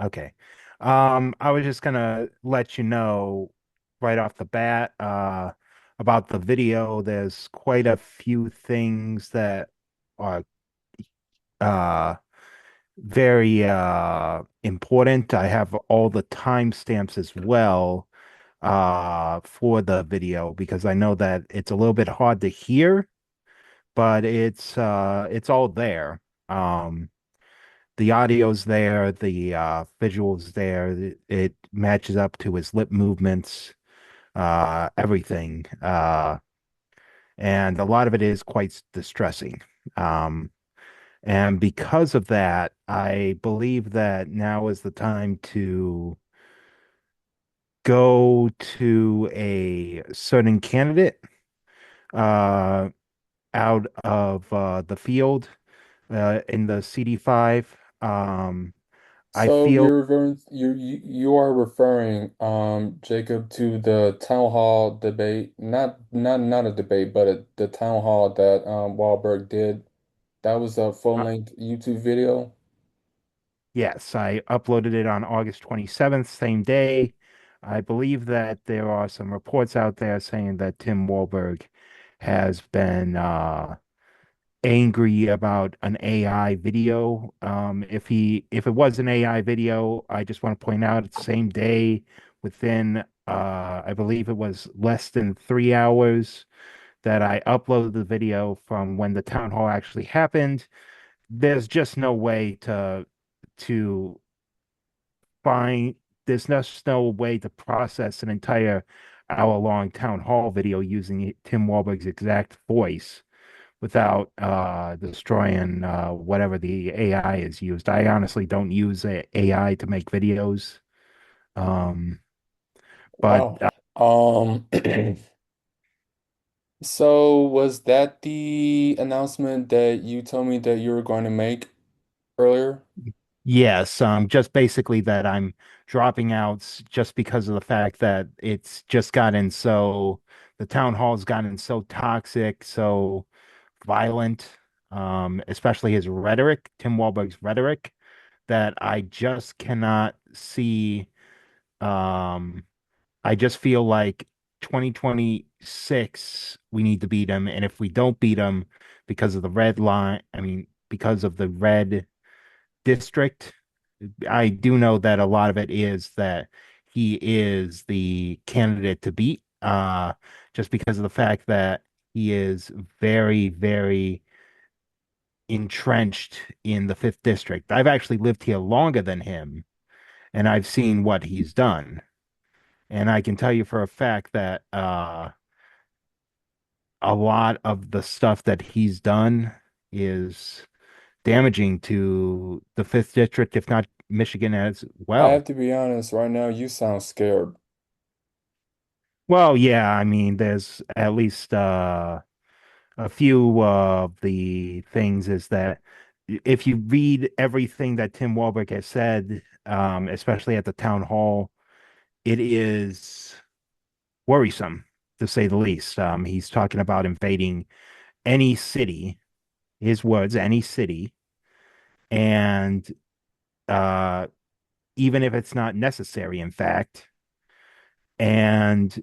Okay. I was just gonna let you know right off the bat, about the video. There's quite a few things that are uh very important. I have all the timestamps as well for the video because I know that it's a little bit hard to hear, but it's all there. The audio's there, the visuals there. It matches up to his lip movements, everything. And a lot of it is quite distressing. Um, and because of that, I believe that now is the time to go to a certain candidate uh, out of the field in the CD5. I So feel, you're referring you are referring Jacob to the town hall debate, not a debate, but the town hall that Wahlberg did. That was a uh, full-length YouTube video. yes, I uploaded it on August 27th, same day. I believe that there are some reports out there saying that Tim Wahlberg has been angry about an AI video. If it was an AI video, I just want to point out it's the same day within I believe it was less than 3 hours that I uploaded the video from when the town hall actually happened. There's just no way to find just no way to process an entire hour-long town hall video using Tim Wahlberg's exact voice without destroying whatever the AI is used. I honestly don't use AI to make videos. Um, but Wow. Um, so was that the announcement that you told me that you were going to make earlier? yes, just basically that I'm dropping out just because of the fact that it's just gotten so the town hall's gotten so toxic, so violent, especially his rhetoric, Tim Wahlberg's rhetoric, that I just cannot see. Um, I just feel like 2026, we need to beat him. And if we don't beat him because of the red line, I mean, because of the red district, I do know that a lot of it is that he is the candidate to beat, just because of the fact that he is very, very entrenched in the fifth district. I've actually lived here longer than him, and I've seen what he's done. And I can tell you for a fact that a lot of the stuff that he's done is damaging to the fifth district, if not Michigan as I have well. to be honest, right now you sound scared. Well, yeah, I mean, there's at least a few of the things is that if you read everything that Tim Wahlberg has said, especially at the town hall, it is worrisome to say the least. He's talking about invading any city, his words, any city, and uh, even if it's not necessary, in fact. And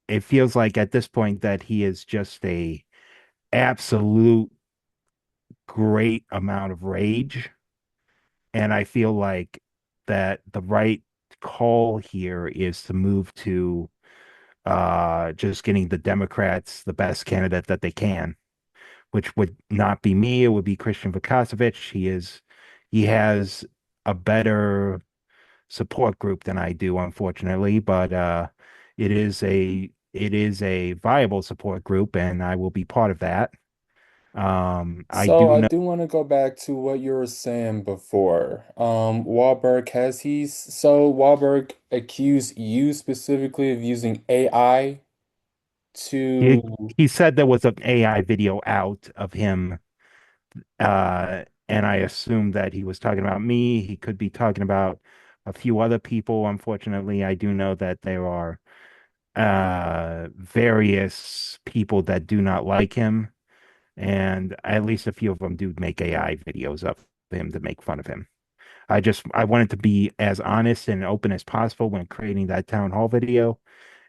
it feels like at this point that he is just a absolute great amount of rage. And I feel like that the right call here is to move to just getting the Democrats the best candidate that they can, which would not be me. It would be Christian Vukasovich. He has a better support group than I do, unfortunately, but it is a viable support group, and I will be part of that. I So do I know do want to go back to what you were saying before. Wahlberg so Wahlberg accused you specifically of using AI he to he said there was an AI video out of him, and I assumed that he was talking about me. He could be talking about a few other people. Unfortunately, I do know that there are various people that do not like him, and at least a few of them do make AI videos of him to make fun of him. I wanted to be as honest and open as possible when creating that town hall video,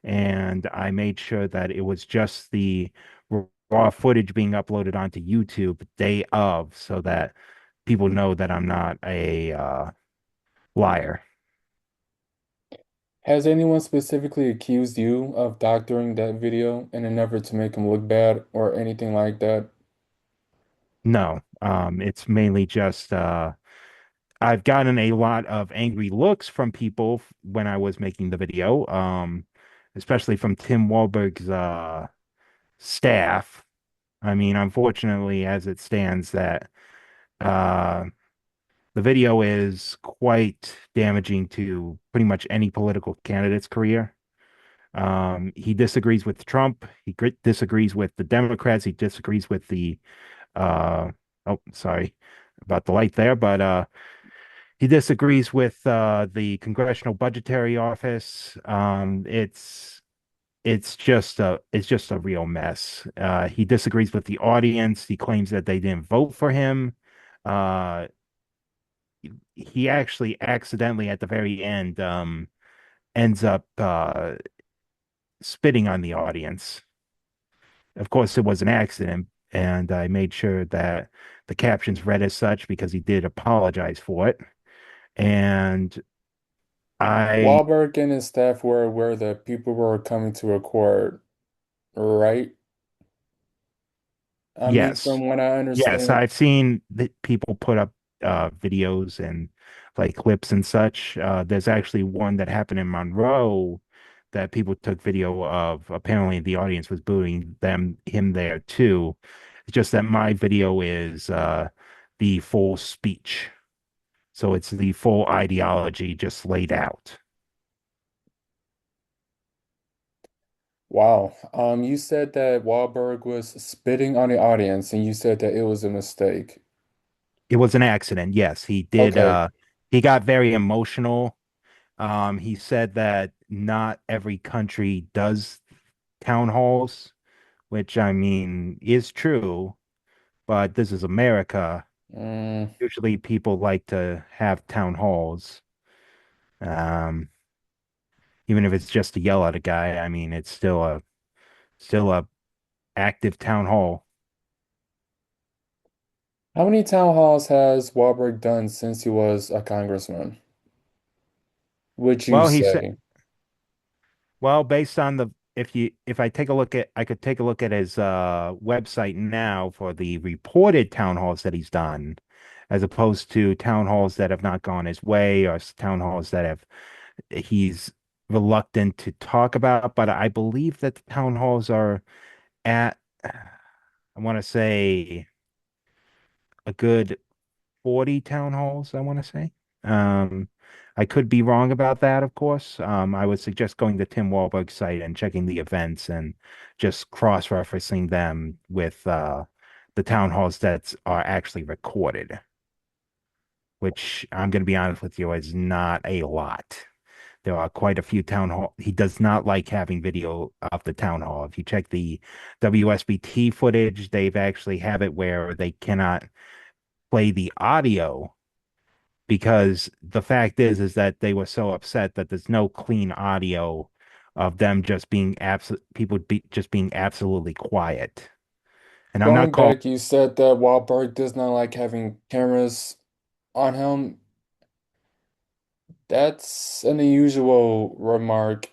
and I made sure that it was just the raw footage being uploaded onto YouTube day of, so that people know that I'm not a liar. Has anyone specifically accused you of doctoring that video in an effort to make him look bad or anything like that? No, it's mainly just I've gotten a lot of angry looks from people when I was making the video, especially from Tim Wahlberg's staff. I mean, unfortunately, as it stands, that uh, the video is quite damaging to pretty much any political candidate's career. He disagrees with Trump. He disagrees with the Democrats. He disagrees with the oh, sorry about the light there, but he disagrees with the Congressional Budgetary Office. It's just a real mess. He disagrees with the audience. He claims that they didn't vote for him. Uh, he actually accidentally at the very end ends up spitting on the audience. Of course, it was an accident, and I made sure that the captions read as such because he did apologize for it. And I, Walberg and his staff were aware that people were coming to record, right? I mean, yes, from what I yes, understand, I've seen that people put up videos and like clips and such. There's actually one that happened in Monroe that people took video of. Apparently, the audience was booing him there too. It's just that my video is the full speech. So it's the full ideology just laid out. wow. You said that Wahlberg was spitting on the audience, and you said that it was a mistake. It was an accident. Yes, he did. Okay. He got very emotional. He said that not every country does town halls, which I mean is true, but this is America. Mm, Usually people like to have town halls. Um, Even if it's just to yell at a guy, I mean, it's still a active town hall. how many town halls has Wahlberg done since he was a congressman? Would you Well, he said, say? well, based on the if I take a look at I could take a look at his website now for the reported town halls that he's done, as opposed to town halls that have not gone his way or town halls that have he's reluctant to talk about. But I believe that the town halls are at I want to say a good 40 town halls, I want to say. Um, I could be wrong about that, of course. I would suggest going to Tim Wahlberg's site and checking the events and just cross-referencing them with the town halls that are actually recorded, which I'm going to be honest with you is not a lot. There are quite a few town hall. He does not like having video of the town hall. If you check the WSBT footage, they've actually have it where they cannot play the audio because the fact is that they were so upset that there's no clean audio of them just being just being absolutely quiet. And I'm not Going called back, you said that Wahlberg does not like having cameras on him. That's an unusual remark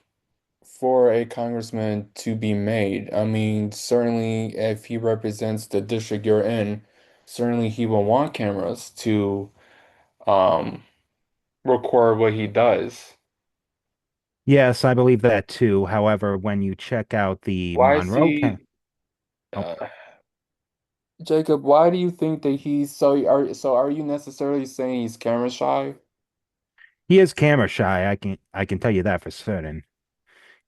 for a congressman to be made. I mean, certainly if he represents the district you're in, certainly he will want cameras to um record what he does. yes, I believe that too. However, when you check out the Why is Monroe County, he oh, Jacob, why do you think that he's so are you necessarily saying he's camera shy? he is camera shy. I can tell you that for certain.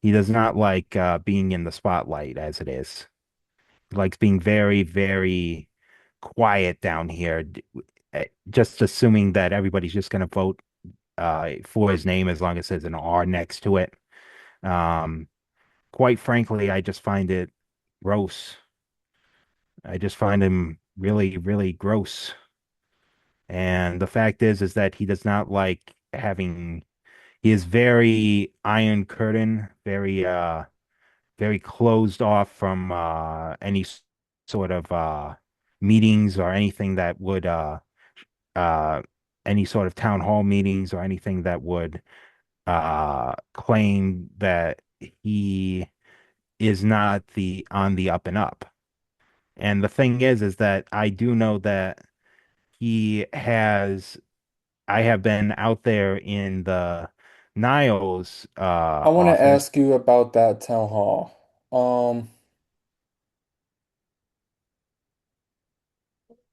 He does not like being in the spotlight as it is. He likes being very, very quiet down here, just assuming that everybody's just going to vote for his name as long as there's an R next to it. Um, Quite frankly, I just find it gross. I just find him really, really gross. And the fact is that he does not like having, he is very iron curtain, very closed off from any sort of meetings or anything that would uh any sort of town hall meetings or anything that would claim that he is not the on the up and up. And the thing is that I do know that he has I have been out there in the Niles I want to office. ask you about that town hall. Um,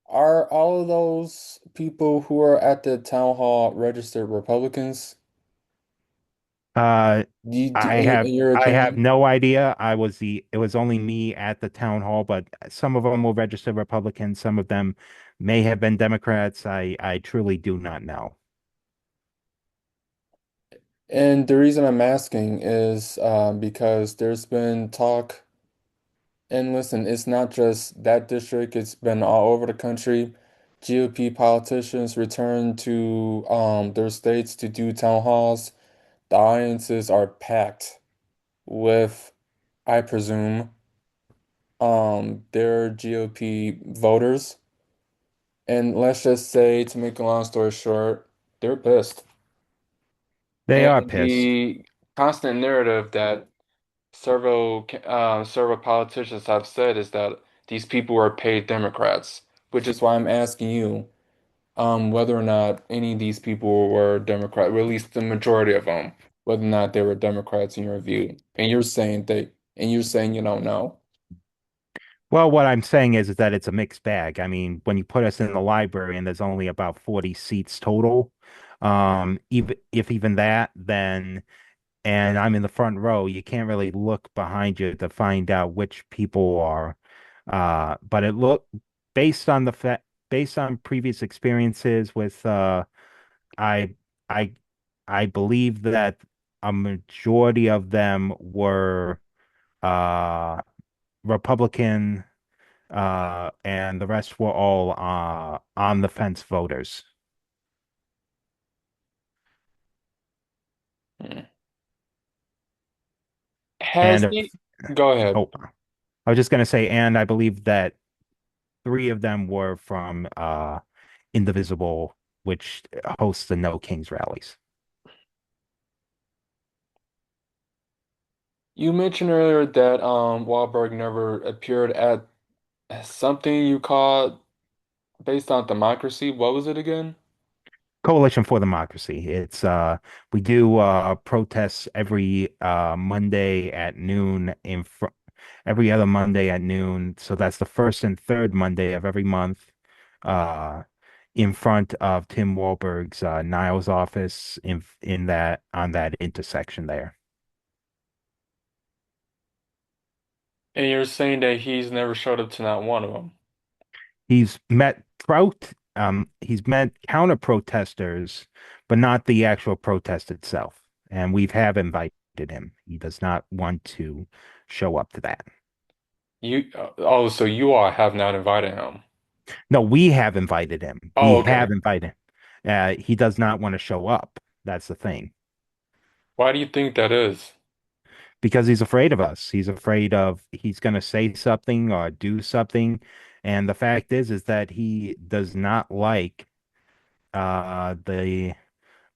are all of those people who are at the town hall registered Republicans? Uh In your I have opinion? no idea. It was only me at the town hall, but some of them were registered Republicans, some of them may have been Democrats. I truly do not know. And the reason I'm asking is because there's been talk, and listen, it's not just that district, it's been all over the country. GOP politicians return to their states to do town halls. The audiences are packed with, I presume, their GOP voters. And let's just say, to make a long story short, they're pissed. They are And pissed. the constant narrative that several politicians have said is that these people are paid Democrats, which is why I'm asking you whether or not any of these people were Democrat, or at least the majority of them, whether or not they were Democrats in your view. And you're saying you don't know. Well, what I'm saying is that it's a mixed bag. I mean, when you put us in the library and there's only about 40 seats total, even if even that, then and I'm in the front row, you can't really look behind you to find out which people are but it look based on the fact based on previous experiences with I I I believe that a majority of them were uh Republican and the rest were all on the fence voters. Hmm. Has And he? Go ahead. oh, I was just gonna say, and I believe that three of them were from Indivisible, which hosts the No Kings rallies. You mentioned earlier that Wahlberg never appeared at something you called based on democracy. What was it again? Coalition for Democracy. It's we do protests every Monday at noon in fr every other Monday at noon. So that's the first and third Monday of every month. In front of Tim Wahlberg's Niles office in that on that intersection there. And you're saying that he's never showed up to not one of them. He's met counter protesters, but not the actual protest itself. And we have invited him. He does not want to show up to that. Oh, so you all have not invited him. No, we have invited him. We Oh, okay. have invited. He does not want to show up. That's the thing. Why do you think that is? Because he's afraid of us. He's afraid of he's going to say something or do something. And the fact is that he does not like the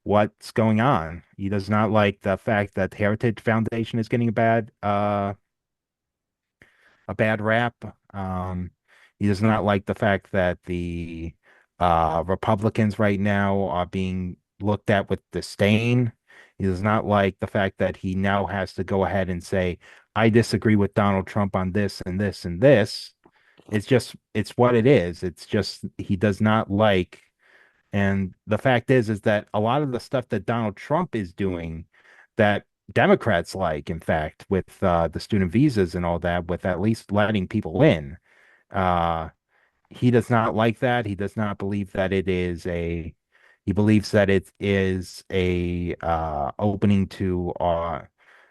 what's going on. He does not like the fact that the Heritage Foundation is getting a bad rap. He does not like the fact that the Republicans right now are being looked at with disdain. He does not like the fact that he now has to go ahead and say, I disagree with Donald Trump on this and this and this. It's what it is. It's just he does not like and the fact is that a lot of the stuff that Donald Trump is doing that Democrats like, in fact, with the student visas and all that, with at least letting people in, uh, he does not like that. He does not believe that he believes that it is a opening to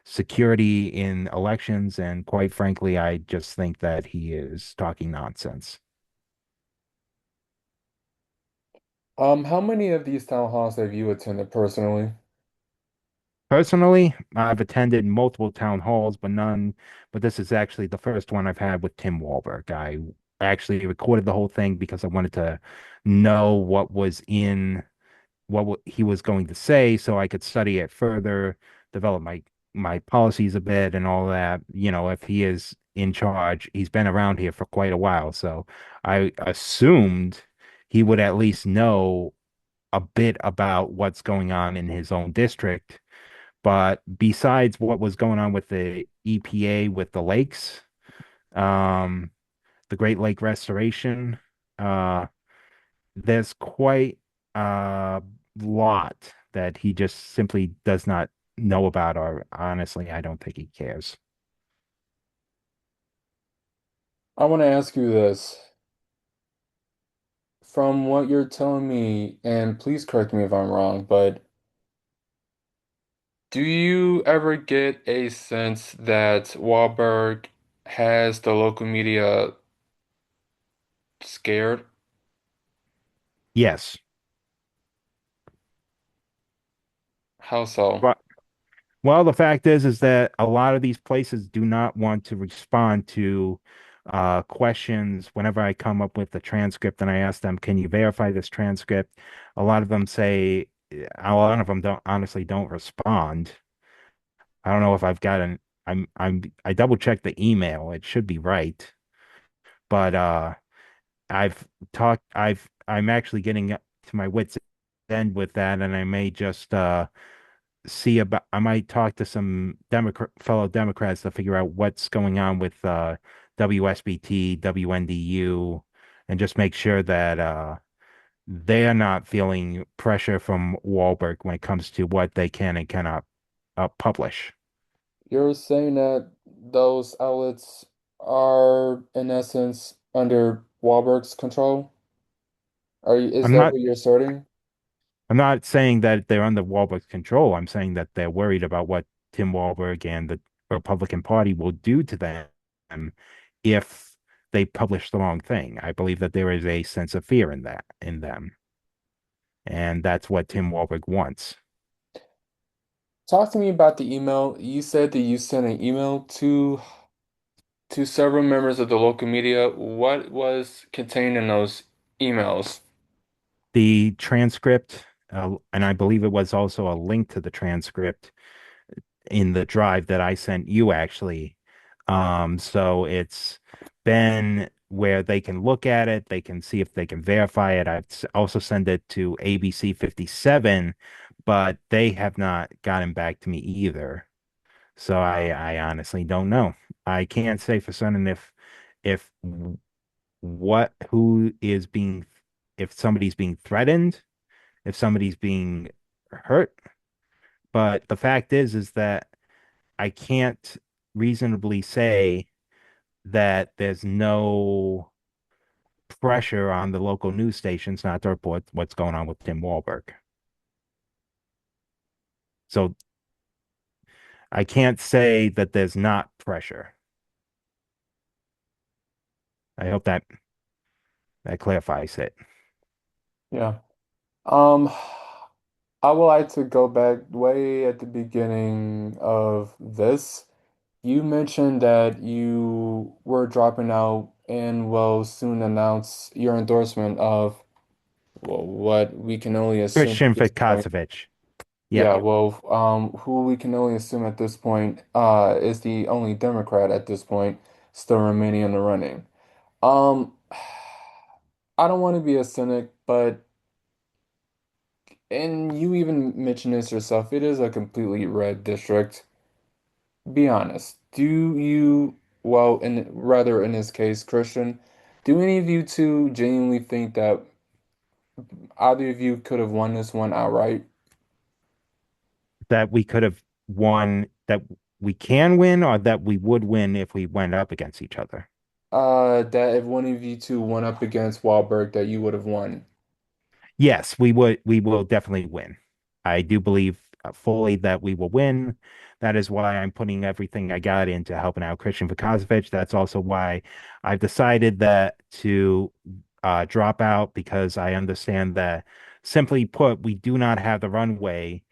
security in elections. And quite frankly, I just think that he is talking nonsense. How many of these town halls have you attended personally? Personally, I've attended multiple town halls, but this is actually the first one I've had with Tim Wahlberg. I actually recorded the whole thing because I wanted to know what was in he was going to say so I could study it further, develop my policies a bit and all that. If he is in charge, he's been around here for quite a while, so I assumed he would at least know a bit about what's going on in his own district. But besides what was going on with the EPA with the lakes, um, the Great Lake Restoration, uh, there's quite a lot that he just simply does not know about, or honestly, I don't think he cares. I want to ask you this. From what you're telling me, and please correct me if I'm wrong, but do you ever get a sense that Wahlberg has the local media scared? Yes. How so? But well, the fact is that a lot of these places do not want to respond to questions whenever I come up with the transcript and I ask them, "Can you verify this transcript?" A lot of them say, a lot of them don't respond. I don't know if I've got an I double checked the email. It should be right. But I'm actually getting up to my wits end with that, and I may just I might talk to some fellow Democrats to figure out what's going on with WSBT, WNDU, and just make sure that they're not feeling pressure from Wahlberg when it comes to what they can and cannot publish. You're saying that those outlets are, in essence, under Wahlberg's control? Is I'm that not what you're asserting? I'm not saying that they're under Wahlberg's control. I'm saying that they're worried about what Tim Wahlberg and the Republican Party will do to them if they publish the wrong thing. I believe that there is a sense of fear in them, and that's what Tim Wahlberg wants. Talk to me about the email. You said that you sent an email to several members of the local media. What was contained in those emails? The transcript, and I believe it was also a link to the transcript in the drive that I sent you actually. So it's been where they can look at it, they can see if they can verify it. Also sent it to ABC 57, but they have not gotten back to me either. So I honestly don't know. I can't say for certain if what who is being if somebody's being threatened, if somebody's being hurt. But the fact is that I can't reasonably say that there's no pressure on the local news stations not to report what's going on with Tim Wahlberg. So I can't say that there's not pressure. I hope that clarifies it. Yeah. Um, I would like to go back way at the beginning of this. You mentioned that you were dropping out and will soon announce your endorsement of, well, what we can only assume at Christian this point. Vukasovich. Yeah, Yep. well, who we can only assume at this point is the only Democrat at this point still remaining in the running. Um, I don't want to be a cynic, but and you even mentioned this yourself, it is a completely red district. Be honest. Do you, well, in rather in this case, Christian, do any of you two genuinely think that either of you could have won this one outright? That we could have won, that we can win, or that we would win if we went up against each other. That if one of you two went up against Wahlberg, that you would have won. Yes, we will definitely win. I do believe fully that we will win. That is why I'm putting everything I got into helping out Christian Vukasovich. That's also why I've decided that to drop out because I understand that simply put, we do not have the runway.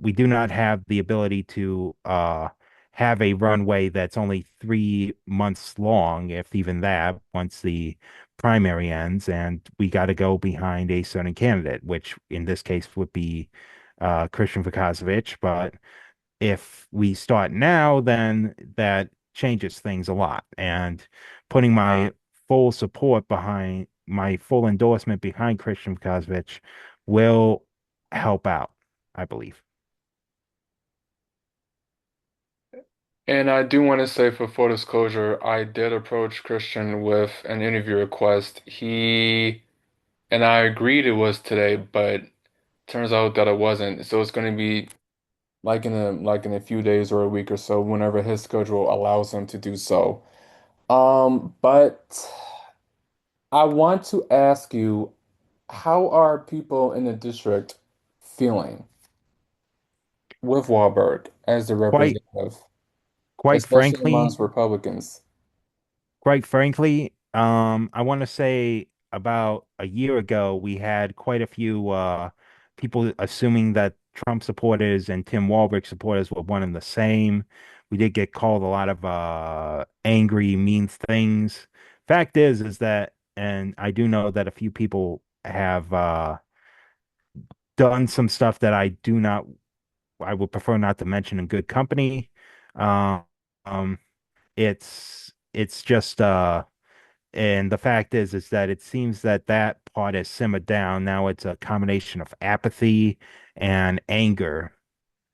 We do not have the ability to have a runway that's only 3 months long, if even that, once the primary ends, and we got to go behind a certain candidate, which in this case would be Christian Vukasovich. But if we start now, then that changes things a lot. And putting my full endorsement behind Christian Vukasovich will help out, I believe. And I do want to say for full disclosure, I did approach Christian with an interview request. He and I agreed it was today, but turns out that it wasn't. So it's going to be like in a few days or a week or so, whenever his schedule allows him to do so. But I want to ask you, how are people in the district feeling with Wahlberg as the Quite, representative, quite especially frankly, amongst Republicans? Quite frankly, I want to say about a year ago, we had quite a few people assuming that Trump supporters and Tim Wahlberg supporters were one and the same. We did get called a lot of angry, mean things. Fact is that, and I do know that a few people have done some stuff that I would prefer not to mention in good company. Um, um, it's just and the fact is that it seems that that part has simmered down. Now it's a combination of apathy and anger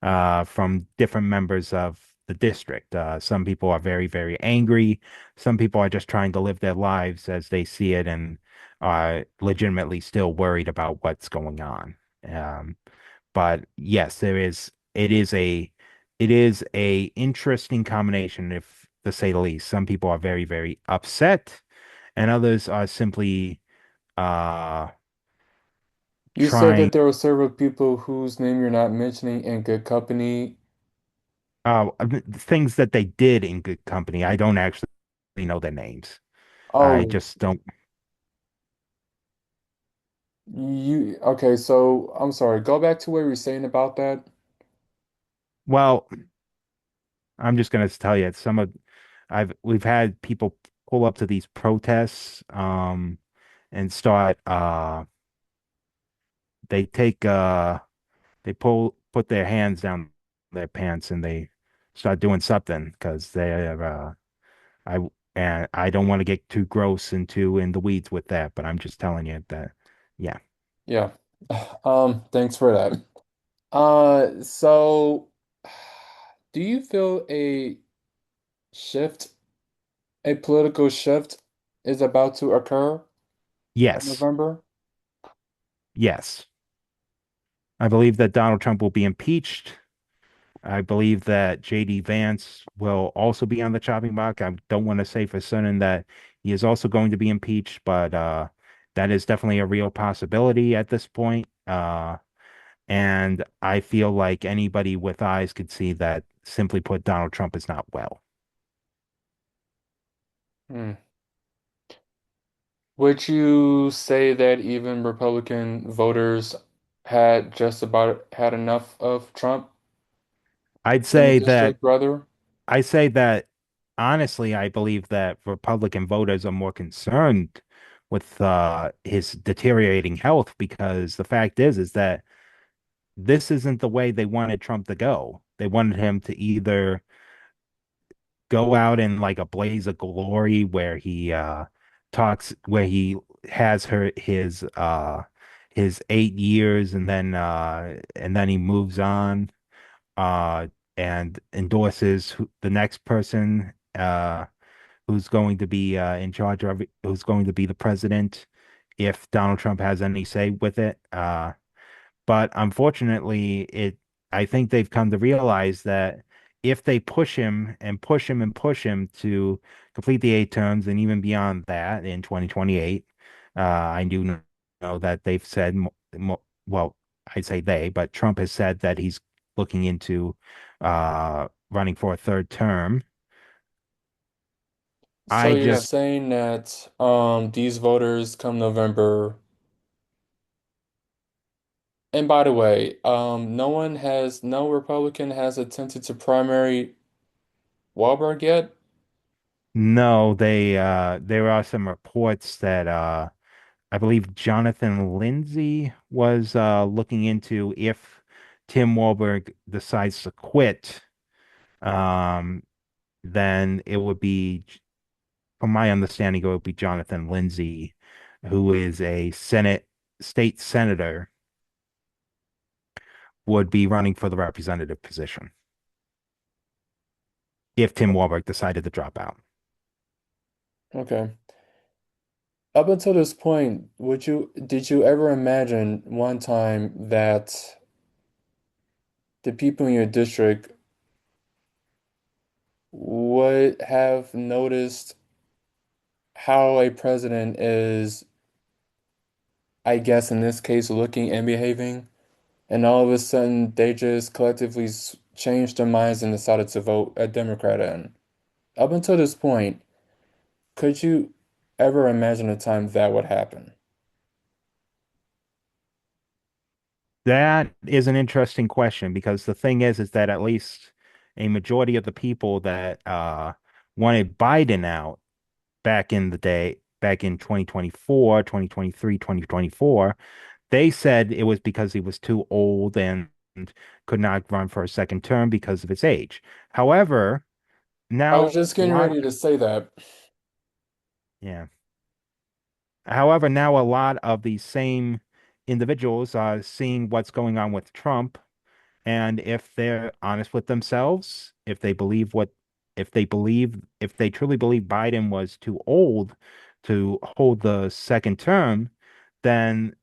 from different members of the district. Some people are very, very angry. Some people are just trying to live their lives as they see it and are legitimately still worried about what's going on. Um, but yes, it is a interesting combination, if to say the least. Some people are very, very upset, and others are simply uh You said trying that there were several people whose name you're not mentioning in good company. things that they did in good company. I don't actually know their names. I Oh, just don't. okay, so I'm sorry. Go back to what you were saying about that. Well, I'm just gonna tell you, we've had people pull up to these protests, and start they take they put their hands down their pants and they start doing something because they're I and I don't want to get too gross into in the weeds with that, but I'm just telling you that yeah. Yeah. Thanks for that. So do you feel shift, a political shift is about to occur in Yes. November? Yes. I believe that Donald Trump will be impeached. I believe that JD Vance will also be on the chopping block. I don't want to say for certain that he is also going to be impeached, but that is definitely a real possibility at this point. And I feel like anybody with eyes could see that, simply put, Donald Trump is not well. Hmm. Would you say that even Republican voters had just about had enough of Trump I'd in the say that district, brother? I say that honestly, I believe that Republican voters are more concerned with his deteriorating health, because the fact is that this isn't the way they wanted Trump to go. They wanted him to either go out in like a blaze of glory where he has his 8 years, and then he moves on uh and endorses the next person who's going to be in charge of who's going to be the president if Donald Trump has any say with it. But unfortunately, I think they've come to realize that if they push him and push him and push him to complete the 8 terms and even beyond that in 2028, I do know that they've said, well, I say they, but Trump has said that he's looking into running for a third term. So I you're just, saying that these voters come November And by the way, no Republican has attempted to primary Walberg yet. No, there are some reports that I believe Jonathan Lindsay was looking into if Tim Wahlberg decides to quit, um, then it would be, from my understanding, it would be Jonathan Lindsay, who is a state senator, would be running for the representative position if Tim Wahlberg decided to drop out. Okay. Up until this point, did you ever imagine one time that the people in your district would have noticed how a president is, I guess in this case, looking and behaving, and all of a sudden they just collectively changed their minds and decided to vote a Democrat in? Up until this point, could you ever imagine a time that would happen? That is an interesting question because the thing is that at least a majority of the people that wanted Biden out back in the day, back in 2024, 2023, 2024, they said it was because he was too old and could not run for a second term because of his age. However, I was now just a getting lot, ready to say that. yeah. However, now a lot of these same individuals are seeing what's going on with Trump. And if they're honest with themselves, if they truly believe Biden was too old to hold the second term, then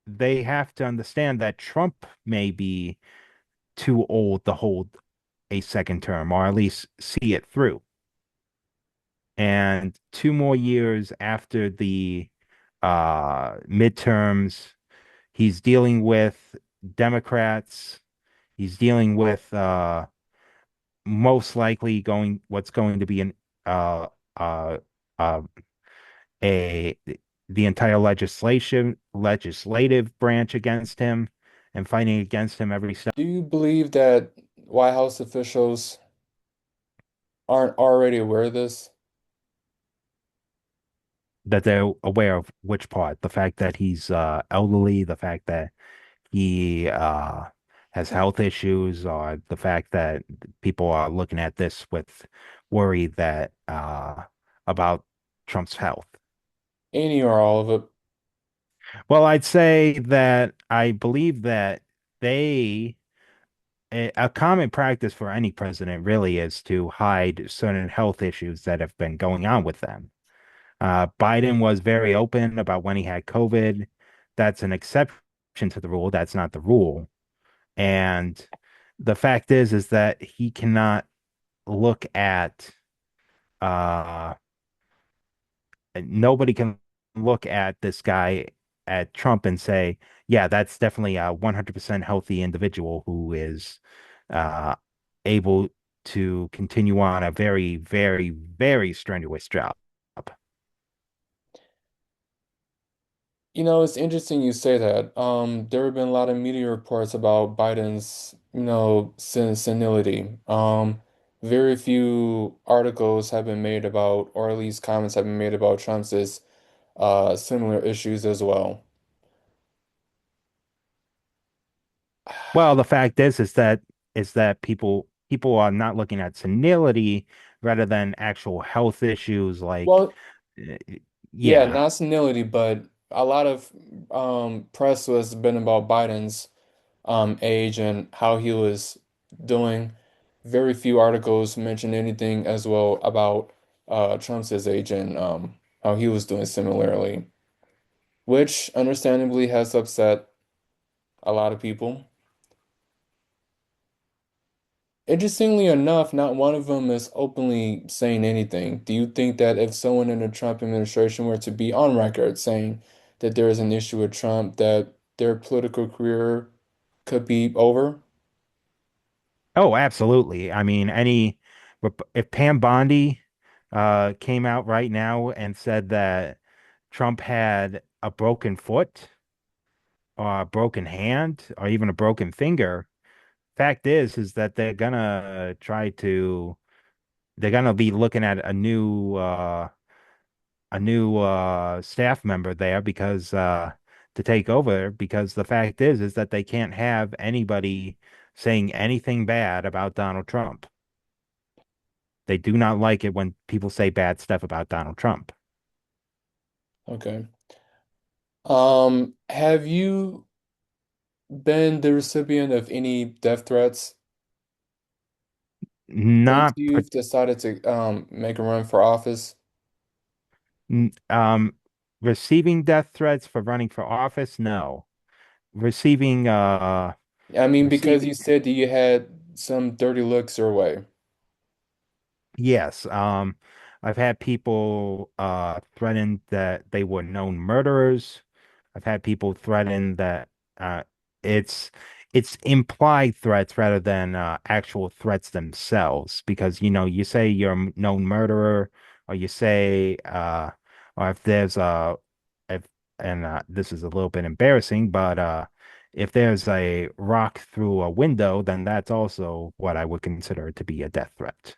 they have to understand that Trump may be too old to hold a second term, or at least see it through. And 2 more years after the midterms, he's dealing with Democrats. He's dealing with most likely what's going to be an uh uh uh a the entire legislative branch against him and fighting against him every step Do you believe that White House officials aren't already aware of this? that they're aware of which part, the fact that he's elderly, the fact that he has health issues, or the fact that people are looking at this with worry that about Trump's health. Any or all of it? Well, I'd say that I believe that they, a common practice for any president really is to hide certain health issues that have been going on with them. Biden was very open about when he had COVID. That's an exception to the rule. That's not the rule. And the fact is that he cannot look at uh nobody can look at this guy at Trump and say, yeah, that's definitely a 100% healthy individual who is uh, able to continue on a very, very, very strenuous job. You know, it's interesting you say that. There have been a lot of media reports about Biden's, senility. Very few articles have been made about, or at least comments have been made about Trump's similar issues as well. Well, the fact is that people are not looking at senility rather than actual health issues like Well, uh, yeah, yeah. not senility, but a lot of press has been about Biden's age and how he was doing. Very few articles mentioned anything as well about Trump's age and how he was doing similarly, which understandably has upset a lot of people. Interestingly enough, not one of them is openly saying anything. Do you think that if someone in the Trump administration were to be on record saying that there is an issue with Trump, that their political career could be over? Oh, absolutely. I mean, if Pam Bondi came out right now and said that Trump had a broken foot, or a broken hand or even a broken finger. Fact is that they're gonna be looking at a new staff member there because to take over because the fact is that they can't have anybody saying anything bad about Donald Trump. They do not like it when people say bad stuff about Donald Trump. Okay. Have you been the recipient of any death threats since Not per- you've decided to make a run for office? n- Receiving death threats for running for office, no. Receiving I mean, because receiving you said that you had some dirty looks your way. Yes, I've had people threaten that they were known murderers. I've had people threaten that uh it's it's implied threats rather than actual threats themselves because you say you're a known murderer or you say or if there's if and this is a little bit embarrassing, but if there's a rock through a window, then that's also what I would consider to be a death threat.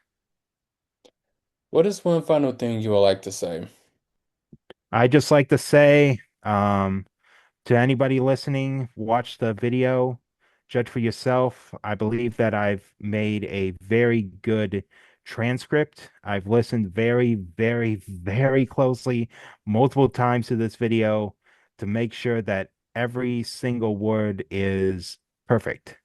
What is one final thing you would like to say? I just like to say to anybody listening, watch the video, judge for yourself. I believe that I've made a very good transcript. I've listened very, very, very closely multiple times to this video to make sure that every single word is perfect.